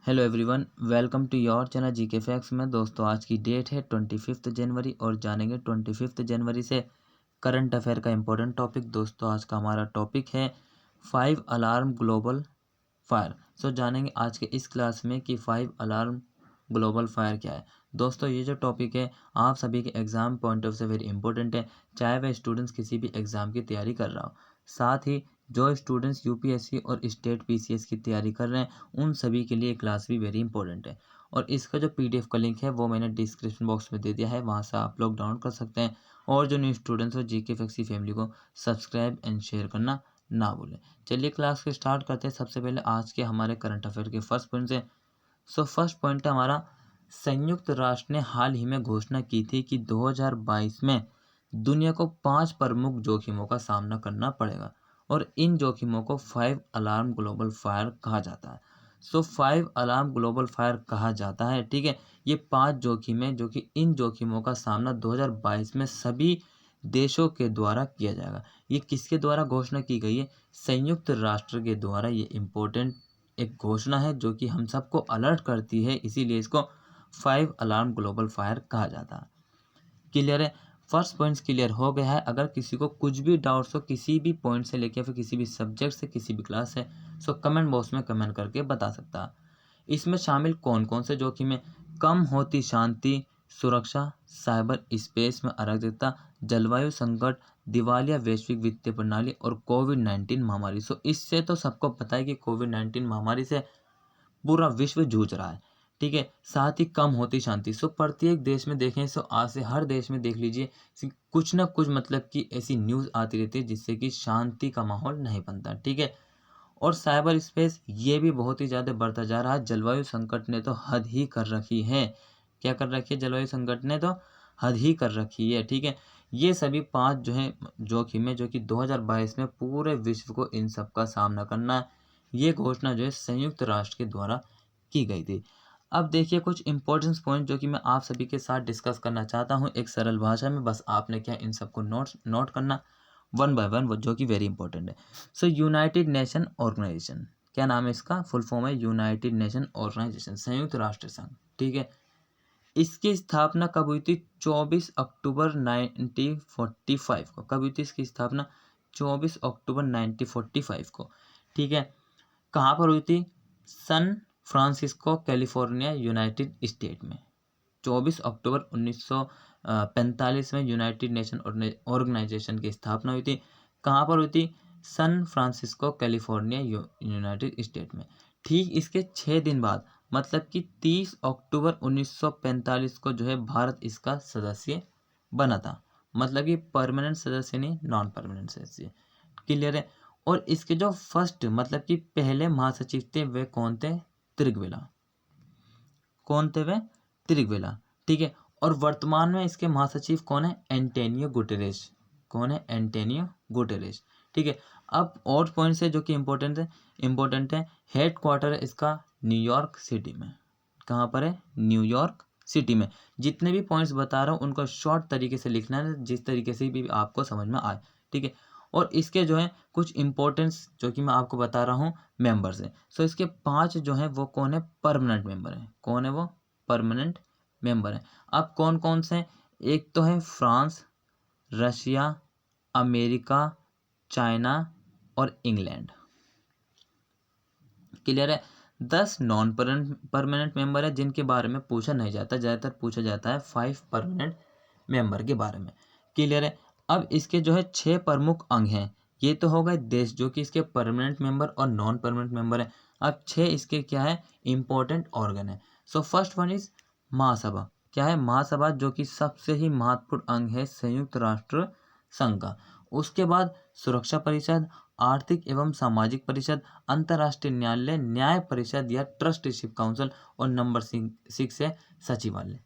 Hello everyone, welcome to your channel GK facts में। दोस्तों, आज की डेट है 25 जनवरी और जानेंगे 25 जनवरी से करंट अफेयर का इम्पोर्टेंट टॉपिक। दोस्तों, आज का हमारा टॉपिक है 5 अलार्म ग्लोबल फायर। जानेंगे आज के इस क्लास में कि 5 अलार्म ग्लोबल फायर क्या है। दोस्तों, ये जो टॉपिक है आप सभी के एग्जाम पॉइंट ऑफ से वेरी इंपॉर्टेंट है, चाहे वह स्टूडेंट्स किसी भी एग्जाम की तैयारी कर रहा हो। साथ ही जो स्टूडेंट्स यूपीएससी और स्टेट पीसीएस की तैयारी कर रहे हैं उन सभी के लिए क्लास भी वेरी इंपॉर्टेंट है। और इसका जो पीडीएफ का लिंक है वो मैंने डिस्क्रिप्शन बॉक्स में दे दिया है, वहाँ से आप लोग डाउनलोड कर सकते हैं। और जो न्यू स्टूडेंट्स हो जीके फैक्ट्स फैमिली को सब्सक्राइब एंड शेयर करना ना भूलें। चलिए क्लास को स्टार्ट करते हैं। सबसे पहले आज के हमारे करंट अफेयर के फर्स्ट पॉइंट से। फर्स्ट पॉइंट है हमारा, संयुक्त राष्ट्र ने हाल ही में घोषणा की थी कि 2022 में दुनिया को 5 प्रमुख जोखिमों का सामना करना पड़ेगा और इन जोखिमों को 5 अलार्म ग्लोबल फायर कहा जाता है। 5 अलार्म ग्लोबल फायर कहा जाता है, ठीक है। ये 5 जोखिमें जो कि इन जोखिमों का सामना 2022 में सभी देशों के द्वारा किया जाएगा। ये किसके द्वारा घोषणा की गई है? संयुक्त राष्ट्र के द्वारा। ये इम्पोर्टेंट एक घोषणा है जो कि हम सबको अलर्ट करती है, इसीलिए इसको 5 अलार्म ग्लोबल फायर कहा जाता है। क्लियर है? फर्स्ट पॉइंट्स क्लियर हो गया है। अगर किसी को कुछ भी डाउट्स हो किसी भी पॉइंट से लेकर फिर किसी भी सब्जेक्ट से किसी भी क्लास से, कमेंट बॉक्स में कमेंट करके बता सकता है। इसमें शामिल कौन कौन से जोखिम है? कम होती शांति, सुरक्षा, साइबर स्पेस में अराजकता, जलवायु संकट, दिवालिया वैश्विक वित्तीय प्रणाली और कोविड-19 महामारी। इससे तो सबको पता है कि कोविड-19 महामारी से पूरा विश्व जूझ रहा है, ठीक है। साथ ही कम होती शांति। प्रत्येक देश में देखें, आज से हर देश में देख लीजिए कुछ ना कुछ मतलब कि ऐसी न्यूज़ आती रहती है जिससे कि शांति का माहौल नहीं बनता, ठीक है। और साइबर स्पेस ये भी बहुत ही ज़्यादा बढ़ता जा रहा है। जलवायु संकट ने तो हद ही कर रखी है। क्या कर रखी है? जलवायु संकट ने तो हद ही कर रखी है, ठीक है। ये सभी 5 जो है जोखिम है जो कि 2022 में पूरे विश्व को इन सब का सामना करना है। ये घोषणा जो है संयुक्त राष्ट्र के द्वारा की गई थी। अब देखिए कुछ इंपॉर्टेंट पॉइंट जो कि मैं आप सभी के साथ डिस्कस करना चाहता हूँ एक सरल भाषा में। बस आपने क्या इन सबको नोट करना वन बाय वन, जो कि वेरी इंपॉर्टेंट है। यूनाइटेड नेशन ऑर्गेनाइजेशन, क्या नाम है इसका? फुल फॉर्म है यूनाइटेड नेशन ऑर्गेनाइजेशन, संयुक्त राष्ट्र संघ, ठीक है। इसकी स्थापना कब हुई थी? 24 अक्टूबर 1945 को। कब हुई थी इसकी स्थापना? 24 अक्टूबर 1945 को, ठीक है। कहाँ पर हुई थी? सन फ्रांसिस्को, कैलिफोर्निया, यूनाइटेड स्टेट में। 24 अक्टूबर 1945 में यूनाइटेड नेशन ऑर्गेनाइजेशन की स्थापना हुई थी। कहाँ पर हुई थी? सन फ्रांसिस्को, कैलिफोर्निया, यूनाइटेड स्टेट में। ठीक इसके 6 दिन बाद मतलब कि 30 अक्टूबर 1945 को जो है भारत इसका सदस्य बना था। मतलब कि परमानेंट सदस्य नहीं, नॉन परमानेंट सदस्य। क्लियर है? और इसके जो फर्स्ट मतलब कि पहले महासचिव थे वे कौन थे? त्रिगवेला। कौन थे वे? त्रिगवेला, ठीक है। और वर्तमान में इसके महासचिव कौन है? Antonio Guterres. कौन है? एंटोनियो गुटेरेस, ठीक है। अब और पॉइंट्स है जो कि इंपॉर्टेंट है। हेड क्वार्टर है इसका न्यूयॉर्क सिटी में। कहाँ पर है? न्यूयॉर्क सिटी में। जितने भी पॉइंट्स बता रहा हूँ उनको शॉर्ट तरीके से लिखना है, जिस तरीके से भी आपको समझ में आए, ठीक है। और इसके जो है कुछ इंपॉर्टेंस जो कि मैं आपको बता रहा हूँ मेंबर्स हैं। इसके 5 जो हैं वो कौन है? परमानेंट मेंबर हैं। कौन है वो? परमानेंट मेंबर हैं। अब कौन कौन से? एक तो है फ्रांस, रशिया, अमेरिका, चाइना और इंग्लैंड। क्लियर है? 10 नॉन परमानेंट मेंबर है जिनके बारे में पूछा नहीं जाता, ज़्यादातर पूछा जाता है 5 परमानेंट मेंबर के बारे में। क्लियर है? अब इसके जो है 6 प्रमुख अंग हैं। ये तो हो गए देश जो कि इसके परमानेंट मेंबर और नॉन परमानेंट मेंबर है। अब 6 इसके क्या है? इंपॉर्टेंट ऑर्गन है। फर्स्ट वन इज महासभा। क्या है? महासभा, जो कि सबसे ही महत्वपूर्ण अंग है संयुक्त राष्ट्र संघ का। उसके बाद सुरक्षा परिषद, आर्थिक एवं सामाजिक परिषद, अंतर्राष्ट्रीय न्यायालय, न्याय परिषद या ट्रस्टीशिप काउंसिल, और नंबर 6 है सचिवालय,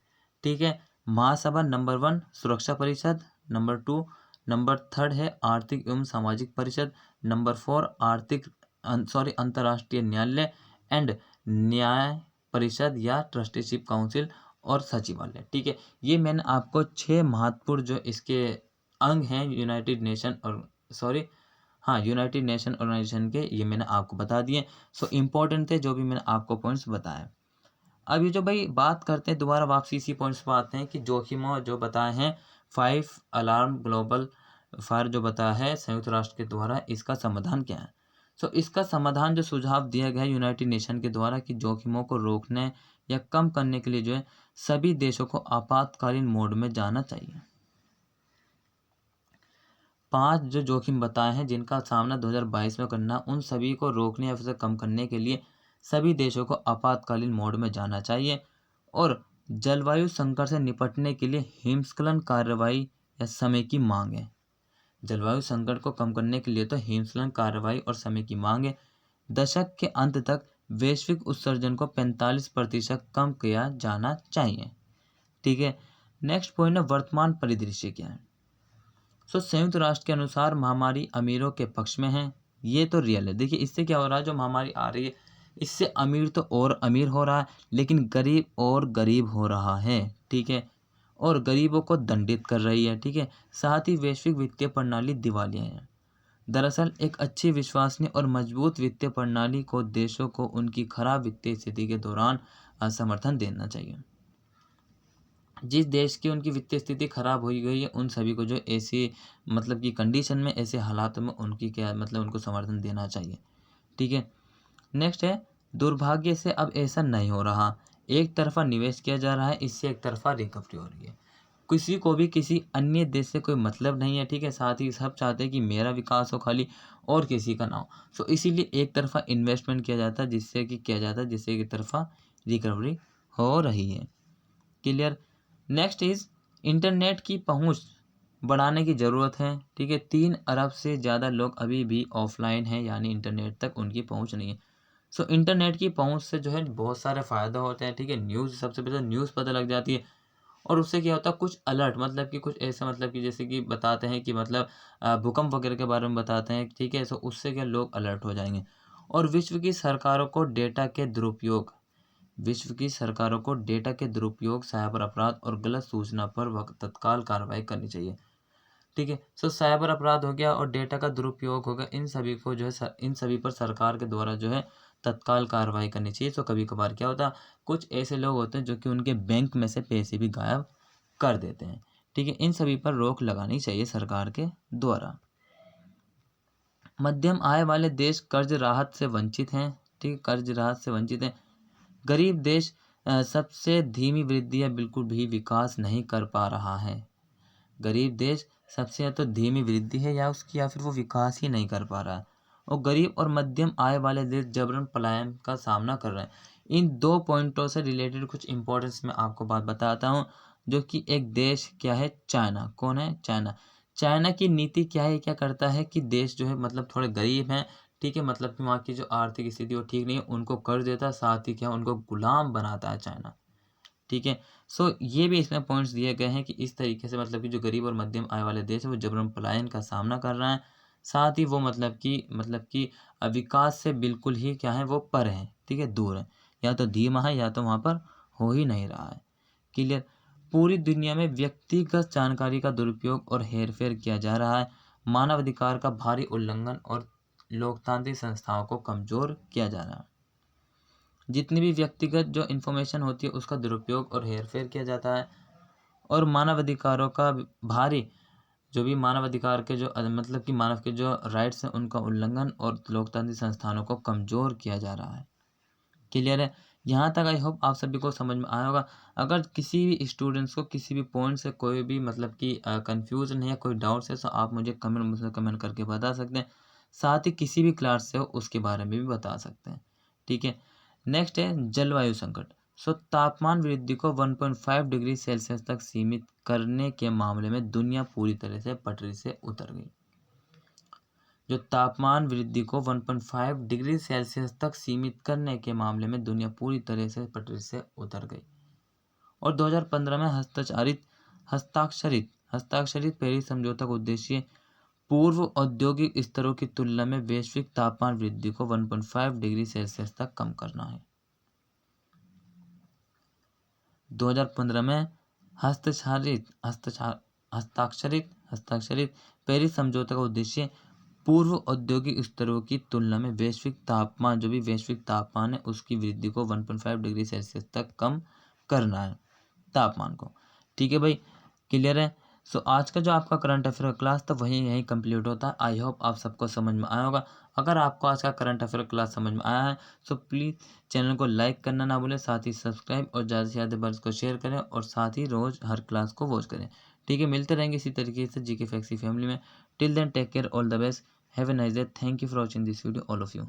ठीक है। महासभा नंबर 1 सुरक्षा परिषद, नंबर 2 नंबर 3 है आर्थिक एवं सामाजिक परिषद, नंबर 4 अंतर्राष्ट्रीय न्यायालय एंड न्याय परिषद या ट्रस्टीशिप काउंसिल और सचिवालय, ठीक है। ये मैंने आपको 6 महत्वपूर्ण जो इसके अंग हैं यूनाइटेड नेशन और हाँ, यूनाइटेड नेशन ऑर्गेनाइजेशन के, ये मैंने आपको बता दिए। सो इम्पोर्टेंट थे जो भी मैंने आपको पॉइंट्स बताए। अब ये जो भाई बात करते हैं, दोबारा वापसी इसी पॉइंट्स पर आते हैं कि जोखिमों जो बताए हैं 5 अलार्म ग्लोबल फायर जो बताया है संयुक्त राष्ट्र के द्वारा, इसका समाधान क्या है? सो इसका समाधान जो सुझाव दिया गया है यूनाइटेड नेशन के द्वारा कि जोखिमों को रोकने या कम करने के लिए जो है सभी देशों को आपातकालीन मोड में जाना चाहिए। 5 जो जोखिम बताए हैं जिनका सामना 2022 में करना, उन सभी को रोकने या फिर कम करने के लिए सभी देशों को आपातकालीन मोड में जाना चाहिए। और जलवायु संकट से निपटने के लिए हिमस्खलन कार्रवाई या समय की मांग है। जलवायु संकट को कम करने के लिए तो हिमस्खलन कार्रवाई और समय की मांग है। दशक के अंत तक वैश्विक उत्सर्जन को 45% कम किया जाना चाहिए। ठीक है, नेक्स्ट पॉइंट है वर्तमान परिदृश्य क्या है। संयुक्त राष्ट्र के अनुसार महामारी अमीरों के पक्ष में है, ये तो रियल है। देखिए इससे क्या हो रहा है, जो महामारी आ रही है इससे अमीर तो और अमीर हो रहा है, लेकिन गरीब और गरीब हो रहा है। ठीक है, और गरीबों को दंडित कर रही है। ठीक है, साथ ही वैश्विक वित्तीय प्रणाली दिवालिया है। दरअसल एक अच्छी, विश्वसनीय और मजबूत वित्तीय प्रणाली को देशों को उनकी खराब वित्तीय स्थिति के दौरान समर्थन देना चाहिए। जिस देश की उनकी वित्तीय स्थिति खराब हो गई है, उन सभी को जो ऐसी मतलब की कंडीशन में, ऐसे हालात में उनकी क्या मतलब उनको समर्थन देना चाहिए। ठीक है, नेक्स्ट है दुर्भाग्य से अब ऐसा नहीं हो रहा। एक तरफा निवेश किया जा रहा है, इससे एक तरफा रिकवरी हो रही है। किसी को भी किसी अन्य देश से कोई मतलब नहीं है। ठीक है, साथ ही सब चाहते हैं कि मेरा विकास हो खाली और किसी का ना हो। सो इसीलिए एक तरफा इन्वेस्टमेंट किया जाता है, जिससे कि किया जाता है जिससे एक तरफा रिकवरी हो रही है। क्लियर। नेक्स्ट इज इंटरनेट की पहुंच बढ़ाने की ज़रूरत है। ठीक है, 3 अरब से ज़्यादा लोग अभी भी ऑफलाइन हैं, यानी इंटरनेट तक उनकी पहुंच नहीं है। इंटरनेट की पहुंच से जो है बहुत सारे फ़ायदा होते हैं। ठीक है, न्यूज़, सबसे पहले न्यूज़ पता लग जाती है। और उससे क्या होता है, कुछ अलर्ट मतलब कि कुछ ऐसा मतलब कि जैसे कि बताते हैं कि मतलब भूकंप वगैरह के बारे में बताते हैं। ठीक है, उससे क्या लोग अलर्ट हो जाएंगे। और विश्व की सरकारों को डेटा के दुरुपयोग, साइबर अपराध और गलत सूचना पर तत्काल कार्रवाई करनी चाहिए। ठीक है, साइबर अपराध हो गया और डेटा का दुरुपयोग हो गया, इन सभी को जो है इन सभी पर सरकार के द्वारा जो है तत्काल कार्रवाई करनी चाहिए। कभी कभार क्या होता है, कुछ ऐसे लोग होते हैं जो कि उनके बैंक में से पैसे भी गायब कर देते हैं। ठीक है, इन सभी पर रोक लगानी चाहिए सरकार के द्वारा। मध्यम आय वाले देश कर्ज राहत से वंचित हैं। ठीक है, कर्ज राहत से वंचित हैं। गरीब देश सबसे धीमी वृद्धि या बिल्कुल भी विकास नहीं कर पा रहा है। गरीब देश सबसे या तो धीमी वृद्धि है या फिर वो विकास ही नहीं कर पा रहा है। और गरीब और मध्यम आय वाले देश जबरन पलायन का सामना कर रहे हैं। इन 2 पॉइंटों से रिलेटेड कुछ इंपॉर्टेंस मैं आपको बात बताता हूँ। जो कि एक देश क्या है, चाइना। कौन है? चाइना। चाइना की नीति क्या है, क्या करता है कि देश जो है मतलब थोड़े गरीब हैं। ठीक है, मतलब कि वहाँ की जो आर्थिक स्थिति वो ठीक नहीं है, उनको कर्ज देता है, साथ ही क्या उनको गुलाम बनाता है चाइना। ठीक है, ये भी इसमें पॉइंट्स दिए गए हैं कि इस तरीके से मतलब कि जो गरीब और मध्यम आय वाले देश है वो जबरन पलायन का सामना कर रहे हैं। साथ ही वो मतलब कि विकास से बिल्कुल ही क्या है, वो पर है। ठीक है, दूर है, या तो धीमा है या तो वहाँ पर हो ही नहीं रहा है। क्लियर। पूरी दुनिया में व्यक्तिगत जानकारी का दुरुपयोग और हेरफेर किया जा रहा है। मानवाधिकार का भारी उल्लंघन और लोकतांत्रिक संस्थाओं को कमजोर किया जा रहा है। जितनी भी व्यक्तिगत जो इन्फॉर्मेशन होती है उसका दुरुपयोग और हेरफेर किया जाता है। और मानवाधिकारों का भारी, जो भी मानवाधिकार के जो मतलब कि मानव के जो राइट्स हैं उनका उल्लंघन और लोकतांत्रिक संस्थानों को कमज़ोर किया जा रहा है। क्लियर है? यहाँ तक आई होप आप सभी को समझ में आया होगा। अगर किसी भी स्टूडेंट्स को किसी भी पॉइंट से कोई भी मतलब कि कन्फ्यूजन है या कोई डाउट्स है, तो आप मुझे कमेंट करके बता सकते हैं। साथ ही किसी भी क्लास से हो उसके बारे में भी बता सकते हैं। ठीक है, नेक्स्ट है जलवायु संकट। तापमान वृद्धि को 1.5 डिग्री सेल्सियस तक सीमित करने के मामले में दुनिया पूरी तरह से पटरी से उतर गई। जो तापमान वृद्धि को 1.5 डिग्री सेल्सियस तक सीमित करने के मामले में दुनिया पूरी तरह से पटरी से उतर गई। और 2015 में हस्ताक्षरित पेरिस समझौता का उद्देश्य पूर्व औद्योगिक स्तरों की तुलना में वैश्विक तापमान वृद्धि को 1.5 डिग्री सेल्सियस तक कम करना है। 2015 में हस्ताक्षरित पेरिस समझौते का उद्देश्य पूर्व औद्योगिक स्तरों की तुलना में वैश्विक तापमान, जो भी वैश्विक तापमान है उसकी वृद्धि को 1.5 डिग्री सेल्सियस तक कम करना है तापमान को। ठीक है भाई, क्लियर है। सो आज का जो आपका करंट अफेयर का क्लास था वही यहीं कंप्लीट होता है। आई होप आप सबको समझ में आया होगा। अगर आपको आज का करंट अफेयर क्लास समझ में आया है सो प्लीज़ चैनल को लाइक करना ना भूलें, साथ ही सब्सक्राइब और ज़्यादा से ज़्यादा बार इसको शेयर करें और साथ ही रोज़ हर क्लास को वॉच करें। ठीक है, मिलते रहेंगे इसी तरीके से जीके फैक्सी फैमिली में। Till then take care, all the best, have a nice day, thank you for watching this video all of you.